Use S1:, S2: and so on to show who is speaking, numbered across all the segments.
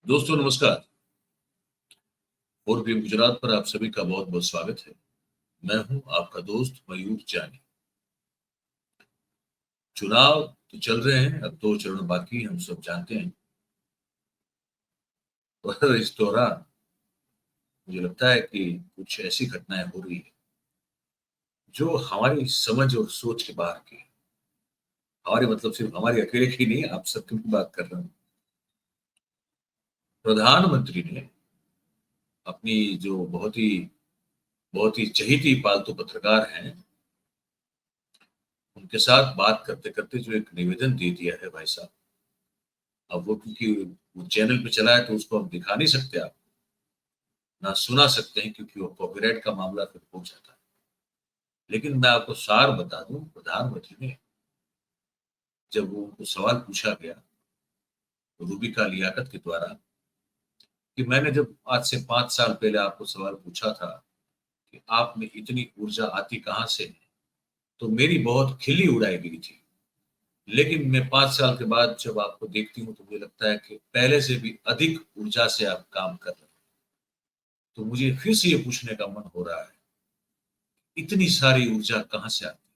S1: दोस्तों नमस्कार। 4 PM गुजरात पर आप सभी का बहुत-बहुत स्वागत है। मैं हूं आपका दोस्त मयूर जानी। चुनाव तो चल रहे हैं, अब 2 चरण बाकी हैं, हम सब जानते हैं। और इस दौरान मुझे लगता है कि कुछ ऐसी घटनाएँ हो रही हैं, जो हमारी समझ और सोच के बाहर की हैं। हमारी मतलब सिर्फ हमारी अकेले की नहीं, आप सबकी भी बात कर रहा हूँ। प्रधानमंत्री ने अपनी जो बहुत ही चहेती पालतू पत्रकार हैं, उनके साथ बात करते-करते जो एक निवेदन दे दिया है भाई साहब। अब वो क्योंकि वो चैनल पे चला है तो उसको हम दिखा नहीं सकते आप, ना सुना सकते हैं क्योंकि वो कॉपीराइट का मामला फिर हो जाता है। लेकिन मैं आपको सार बता दूं, प्रधानमंत्री ने जब वो उनको सवाल पूछा गया रूबिका लियाकत के द्वारा कि मैंने जब आज से 5 साल पहले आपको सवाल पूछा था कि आप में इतनी ऊर्जा आती कहाँ से है, तो मेरी बहुत खिल्ली उड़ाई गई थी। लेकिन मैं 5 साल के बाद जब आपको देखती हूँ तो मुझे लगता है कि पहले से भी अधिक ऊर्जा से आप काम कर रहे हैं। तो मुझे फिर से ये पूछने का मन हो रहा है, इतनी सारी ऊर्जा कहाँ से आती है?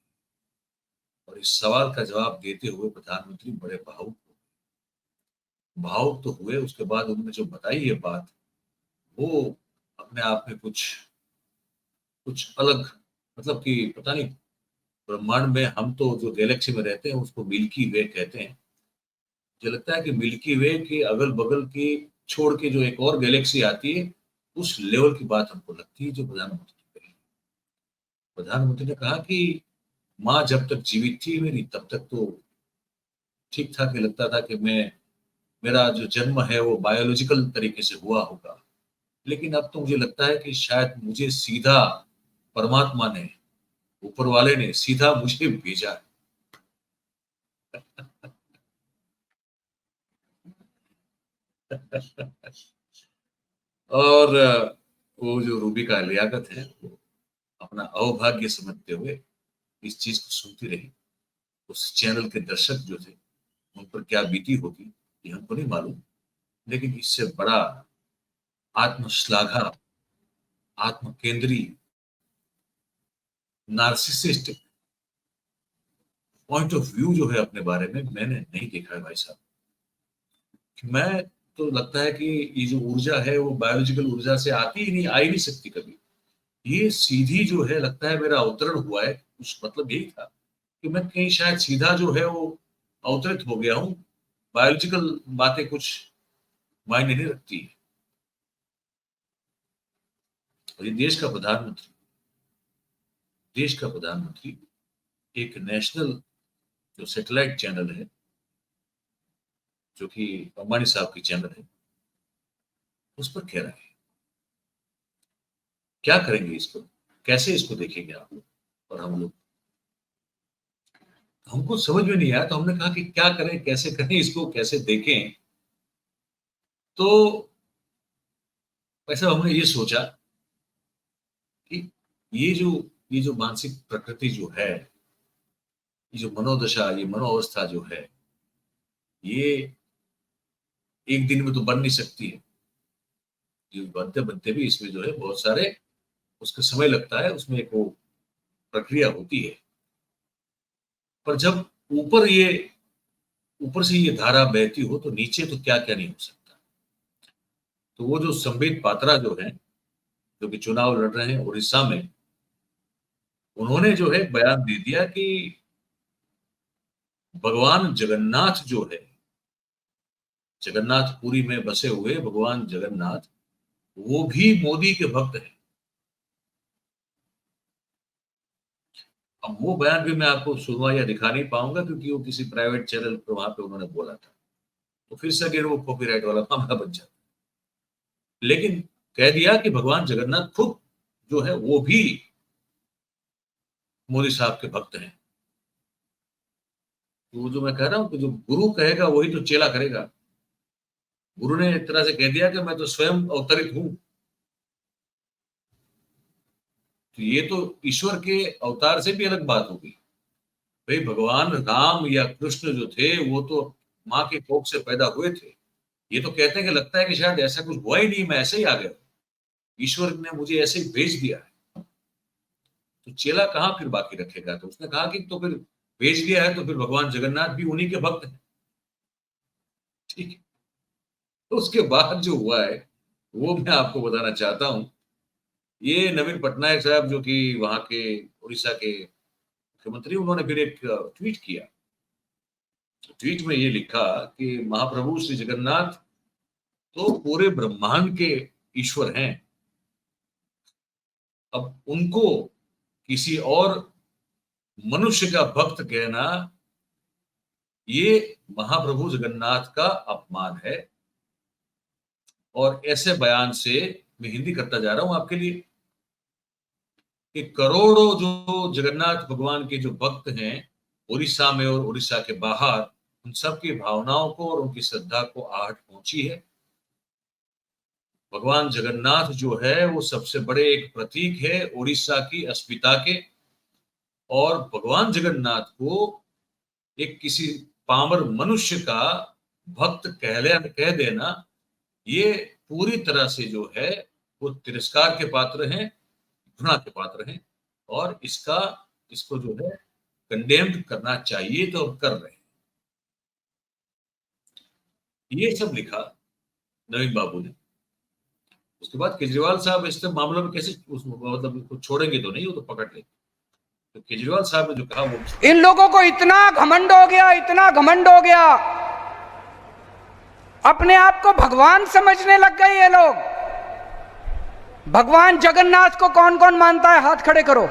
S1: और इस सवाल का जवाब देते हुए प्रधानमंत्री बड़े भावुक हुए। भावुक तो हुए, उसके बाद उन्होंने जो बताई ये बात, वो अपने आप में कुछ कुछ अलग, मतलब कि पता नहीं, ब्रह्मांड में हम तो जो गैलेक्सी में रहते हैं उसको मिल्की वे कहते हैं। मुझे लगता है कि मिल्की वे के अगल-बगल की छोड़ के जो एक और गैलेक्सी आती है, उस लेवल की बात हमको लगती है जो प्रधानमंत्री ने कही। प्रधानमंत्री ने कहा कि माँ जब तक जीवित थी मेरी, तब तक तो ठीक-ठाक ही लगता था कि मेरा जो जन्म है वो बायोलॉजिकल तरीके से हुआ होगा। लेकिन अब तो मुझे लगता है कि शायद मुझे सीधा परमात्मा ने, ऊपर वाले ने सीधा मुझे भेजा है। और वो जो रूबी का लियाकत है, वो अपना अहोभाग्य समझते हुए इस चीज़ को सुनती रही। उस चैनल के दर्शक जो थे, उन पर क्या बीती होगी, ये हमको नहीं मालूम। लेकिन इससे बड़ा आत्मश्लाघा, आत्मकेंद्री, नार्सिसिस्ट पॉइंट ऑफ व्यू जो है अपने बारे में मैंने नहीं देखा है भाई साहब। मैं तो लगता है कि ये जो ऊर्जा है वो बायोलॉजिकल ऊर्जा से आती ही नहीं, आ ही नहीं सकती कभी। ये सीधी जो है, लगता है मेरा अवतरण हुआ है, कुछ मतलब यही था कि मैं कहीं शायद सीधा जो है वो अवतरित हो गया हूँ। बायोलॉजिकल बातें कुछ मायने नहीं रखती है। और ये देश का प्रधानमंत्री एक नेशनल जो सैटेलाइट चैनल है, जो कि अंबानी साहब की चैनल है, उस पर कह रहा है। क्या करेंगे इसको? कैसे इसको देखेंगे आप लोग और हम लोग? हमको समझ में नहीं आया तो हमने कहा कि क्या करें, कैसे करें इसको, कैसे देखें? तो वैसे हमने ये सोचा कि ये जो ये जो मानसिक प्रकृति जो है, ये जो मनोदशा, ये मनोअवस्था जो है, ये एक दिन में तो बन नहीं सकती है। ये बनते-बनते भी इसमें जो है बहुत सारे उसका समय लगता है, उसमें एक वो प्रक्रिया होती है। पर जब ऊपर ये ऊपर से ये धारा बहती हो तो नीचे तो क्या-क्या नहीं हो सकता। तो वो जो संबित पात्रा जो हैं, जो कि चुनाव लड़ रहे हैं उड़ीसा में, उन्होंने जो है बयान दे दिया कि भगवान जगन्नाथ जो है, जगन्नाथपुरी में बसे हुए भगवान जगन्नाथ, वो भी मोदी के भक्त हैं। अब वो बयान भी मैं आपको सुनवा या दिखा नहीं पाऊँगा क्योंकि वो किसी प्राइवेट चैनल पे वहाँ पे उन्होंने बोला था। तो फिर से अगेन वो कॉपीराइट वाला मामला बन जाता। लेकिन कह दिया कि भगवान जगन्नाथ खुद जो है वो भी मोदी साहब के भक्त हैं। तो वो जो मैं कह रहा हूँ कि जो गुरु कहेगा वही तो चेला करेगा। गुरु ने एक तरह से कह दिया कि मैं तो स्वयं अवतरित हूँ। तो ये तो ईश्वर के अवतार से भी अलग बात हो गई। भई भगवान राम या कृष्ण जो थे वो तो माँ के कोख से पैदा हुए थे। ये तो कहते हैं कि लगता है कि शायद ऐसा कुछ हुआ ही नहीं, मैं ऐसे ही आ गया, ईश्वर ने मुझे ऐसे ही भेज दिया है। तो चेला कहाँ फिर बाकी रखेगा? तो उसने कहा कि तो फिर भेज दिया है तो फिर भगवान जगन्नाथ भी उन्हीं के भक्त हैं। ठीक है, तो उसके बाद जो हुआ है वो मैं आपको बताना चाहता हूं। ये नवीन पटनायक साहब जो कि वहां के उड़ीसा के मुख्यमंत्री, उन्होंने फिर एक ट्वीट किया। ट्वीट में ये लिखा कि महाप्रभु श्री जगन्नाथ तो पूरे ब्रह्मांड के ईश्वर हैं। अब उनको किसी और मनुष्य का भक्त कहना, ये महाप्रभु जगन्नाथ का अपमान है। और ऐसे बयान से मैं हिंदी करता जा रहा हूं आपके लिए कि करोड़ों जो जगन्नाथ भगवान के जो भक्त हैं उड़ीसा में और उड़ीसा के बाहर, उन सबकी भावनाओं को और उनकी श्रद्धा को आहट पहुंची है। भगवान जगन्नाथ जो है वो सबसे बड़े एक प्रतीक है उड़ीसा की अस्मिता के। और भगवान जगन्नाथ को एक किसी पामर मनुष्य का भक्त कह देना, ये पूरी तरह से जो है वो तिरस्कार के पात्र हैं, घृणा के पात्र हैं। और इसको जो है कंडेम्ड करना चाहिए, तो हम कर रहे हैं। ये सब लिखा नवीन बाबू ने। उसके बाद केजरीवाल साहब इस मामलों में कैसे मतलब छोड़ेंगे तो नहीं, वो तो पकड़ लेंगे। तो केजरीवाल साहब ने जो कहा वो,
S2: इन लोगों को इतना घमंड हो गया, इतना घमंड हो गया, अपने आप को भगवान समझने लग गए ये लोग। भगवान जगन्नाथ को कौन कौन मानता है? हाथ खड़े करो।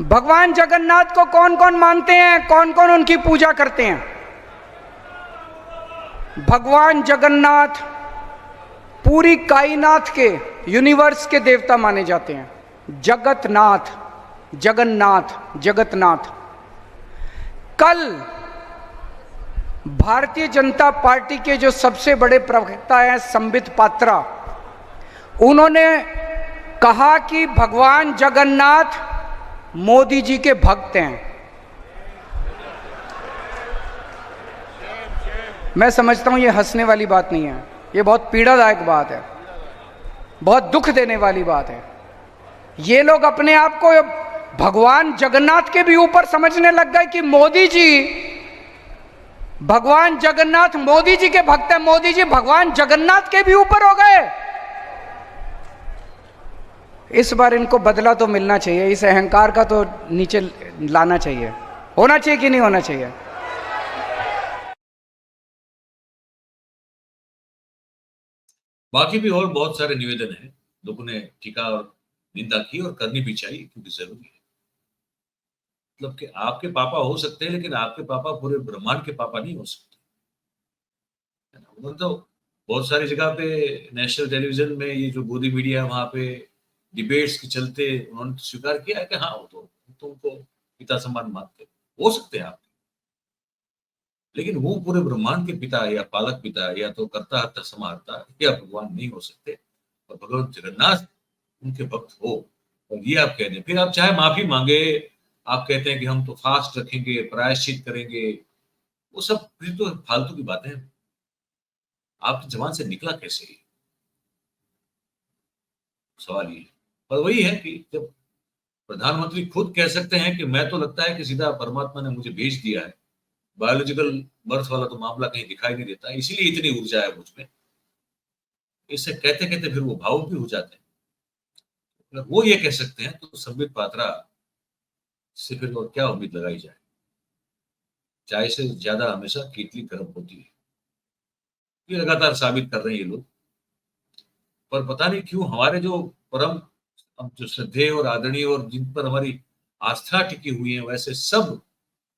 S2: भगवान जगन्नाथ को कौन कौन मानते हैं? कौन कौन उनकी पूजा करते हैं? भगवान जगन्नाथ पूरी कायनात के, यूनिवर्स के देवता माने जाते हैं। जगतनाथ, जगन्नाथ, जगतनाथ। कल भारतीय जनता पार्टी के जो सबसे बड़े प्रवक्ता हैं संबित पात्रा, उन्होंने कहा कि भगवान जगन्नाथ मोदी जी के भक्त हैं। मैं समझता हूं ये हंसने वाली बात नहीं है, ये बहुत पीड़ादायक बात है, बहुत दुख देने वाली बात है। ये लोग अपने आप को भगवान जगन्नाथ के भी ऊपर समझने लग गए कि मोदी जी, भगवान जगन्नाथ मोदी जी के भक्त हैं, मोदी जी भगवान जगन्नाथ के भी ऊपर हो गए। इस बार इनको बदला तो मिलना चाहिए, इस अहंकार का तो नीचे लाना चाहिए। होना चाहिए कि नहीं होना चाहिए?
S1: बाकी भी और बहुत सारे निवेदन हैं, लोगों ने टीका और निंदा की, और करनी भी चाहिए क्योंकि जरूरी है। मतलब कि आपके पापा हो सकते हैं, लेकिन आपके पापा पूरे ब्रह्मांड के पापा नहीं हो सकते, है ना। उन्होंने तो बहुत सारी जगह पे नेशनल टेलीविजन में, ये जो गोदी मीडिया है वहां पे डिबेट्स के चलते उन्होंने तो स्वीकार किया है कि हाँ वो तो उनको पिता समान मानते हो सकते हैं आप, लेकिन वो पूरे ब्रह्मांड के पिता या पालक पिता या तो कर्ता हर्ता समाहर्ता या भगवान नहीं हो सकते। और भगवान जगन्नाथ उनके भक्त हो, और ये आप कह दें, फिर आप चाहे माफी मांगे, आप कहते हैं कि हम तो फास्ट रखेंगे, प्रायश्चित करेंगे, वो सब फिर तो फालतू की बातें हैं। आपकी जबान से निकला कैसे ये? सवाल ये है। और वही है कि जब प्रधानमंत्री खुद कह सकते हैं कि मैं तो लगता है कि सीधा परमात्मा ने मुझे भेज दिया है, बायोलॉजिकल बर्थ वाला तो मामला कहीं दिखाई नहीं देता, इसीलिए इतनी ऊर्जा है मुझ में, इसे कहते कहते फिर वो भावुक भी हो जाते हैं। अगर वो ये कह सकते हैं तो संबित पात्रा से फिर और क्या उम्मीद लगाई जाए? चाय से ज्यादा हमेशा केतली गर्म होती है, ये लगातार साबित कर रहे हैं ये लोग। पर पता नहीं क्यों हमारे जो परम, अब जो श्रद्धेय और आदरणीय और जिन पर हमारी आस्था टिकी हुई है, वैसे सब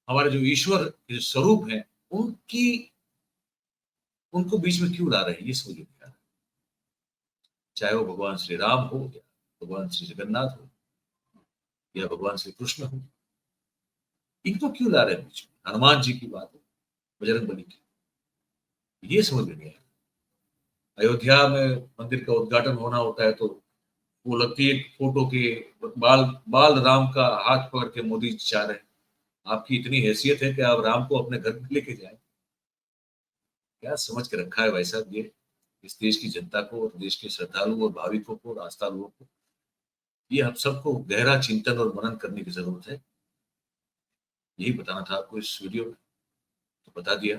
S1: हमारे जो ईश्वर के जो स्वरूप हैं, उनकी उनको बीच में क्यों ला रहे हैं, ये समझ नहीं आ रहा। चाहे वो भगवान श्री राम हो, या भगवान श्री जगन्नाथ हो, या भगवान श्री कृष्ण हो, इनको क्यों ला रहे हैं बीच में? हनुमान जी की बात हो, बजरंग बली की, ये समझ में नहीं आया। अयोध्या में मंदिर का उद्घाटन होना होता है तो वो लगती है एक फोटो के, बाल बाल राम का हाथ पकड़ के मोदी जी जा रहे हैं। आपकी इतनी हैसियत है कि आप राम को अपने घर में लेके जाए, क्या समझ के रखा है भाई साहब ये इस देश की जनता को और देश के श्रद्धालुओं और भाविकों को और आस्थालुओं को। ये हम सबको गहरा चिंतन और मनन करने की जरूरत है। यही बताना था आपको इस वीडियो में, तो बता दिया।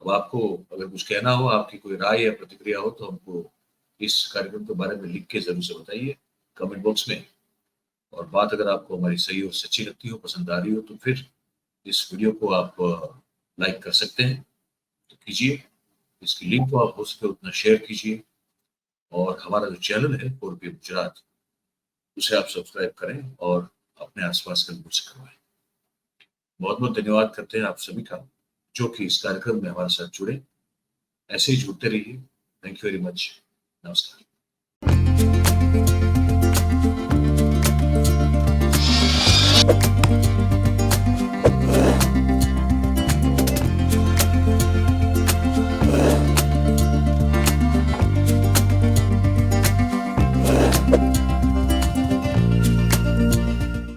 S1: अब आपको अगर कुछ कहना हो, आपकी कोई राय या प्रतिक्रिया हो, तो हमको इस कार्यक्रम के बारे में लिख के जरूर से बताइए कमेंट बॉक्स में। और बात अगर आपको हमारी सही और सच्ची लगती हो, पसंद आ रही हो, तो फिर इस वीडियो को आप लाइक कर सकते हैं, तो कीजिए। इसकी लिंक को आप हो सके उतना शेयर कीजिए। और हमारा जो चैनल है 4PM गुजरात, उसे आप सब्सक्राइब करें और अपने आसपास के लोगों से करवाएं। बहुत बहुत धन्यवाद करते हैं आप सभी का जो कि इस कार्यक्रम में हमारे साथ जुड़े। ऐसे ही जुड़ते रहिए। Thank you very much. नमस्कार।